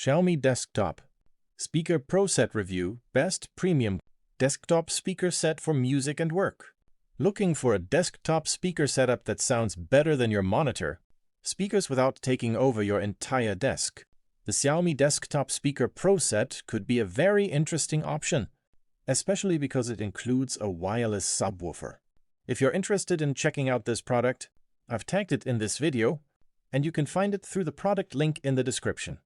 Xiaomi Desktop Speaker Pro Set Review Best Premium Desktop Speaker Set for Music and Work. Looking for a desktop speaker setup that sounds better than your monitor? Speakers without taking over your entire desk. The Xiaomi Desktop Speaker Pro Set could be a very interesting option, especially because it includes a wireless subwoofer. If you're interested in checking out this product, I've tagged it in this video, and you can find it through the product link in the description.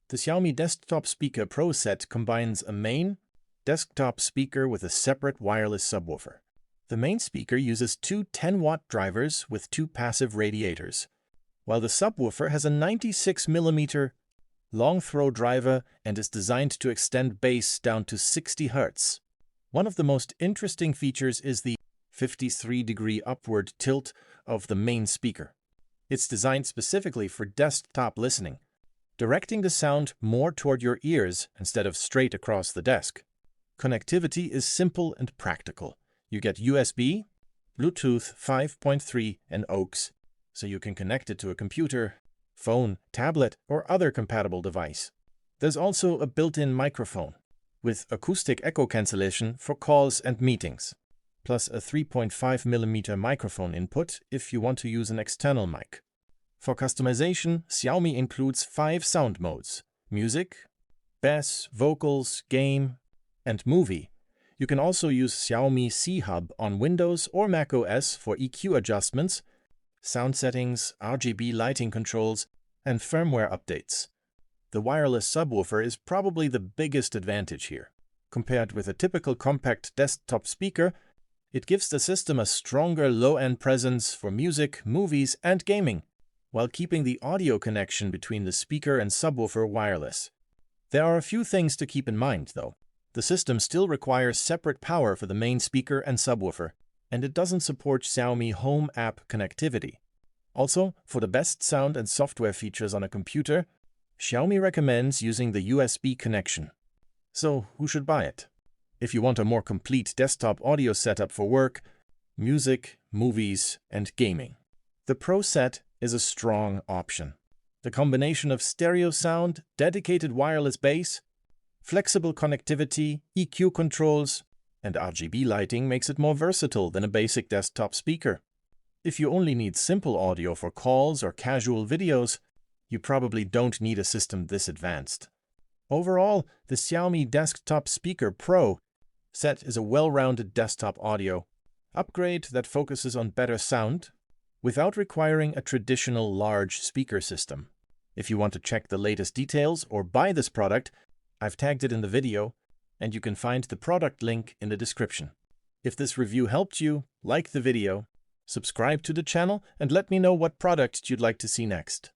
The Xiaomi Desktop Speaker Pro Set combines a main desktop speaker with a separate wireless subwoofer. The main speaker uses two 10-watt drivers with two passive radiators, while the subwoofer has a 96mm long throw driver and is designed to extend bass down to 60 Hz. One of the most interesting features is the 53-degree upward tilt of the main speaker. It's designed specifically for desktop listening, directing the sound more toward your ears instead of straight across the desk. Connectivity is simple and practical. You get USB, Bluetooth 5.3 and AUX, so you can connect it to a computer, phone, tablet, or other compatible device. There's also a built-in microphone with acoustic echo cancellation for calls and meetings, plus a 3.5mm microphone input if you want to use an external mic. For customization, Xiaomi includes 5 sound modes: music, bass, vocals, game, and movie. You can also use Xiaomi C Hub on Windows or macOS for EQ adjustments, sound settings, RGB lighting controls, and firmware updates. The wireless subwoofer is probably the biggest advantage here. Compared with a typical compact desktop speaker, it gives the system a stronger low-end presence for music, movies, and gaming, while keeping the audio connection between the speaker and subwoofer wireless. There are a few things to keep in mind, though. The system still requires separate power for the main speaker and subwoofer, and it doesn't support Xiaomi Home app connectivity. Also, for the best sound and software features on a computer, Xiaomi recommends using the USB connection. So, who should buy it? If you want a more complete desktop audio setup for work, music, movies, and gaming, the Pro Set is a strong option. The combination of stereo sound, dedicated wireless bass, flexible connectivity, EQ controls, and RGB lighting makes it more versatile than a basic desktop speaker. If you only need simple audio for calls or casual videos, you probably don't need a system this advanced. Overall, the Xiaomi Desktop Speaker Pro Set is a well-rounded desktop audio upgrade that focuses on better sound without requiring a traditional large speaker system. If you want to check the latest details or buy this product, I've tagged it in the video, and you can find the product link in the description. If this review helped you, like the video, subscribe to the channel, and let me know what product you'd like to see next.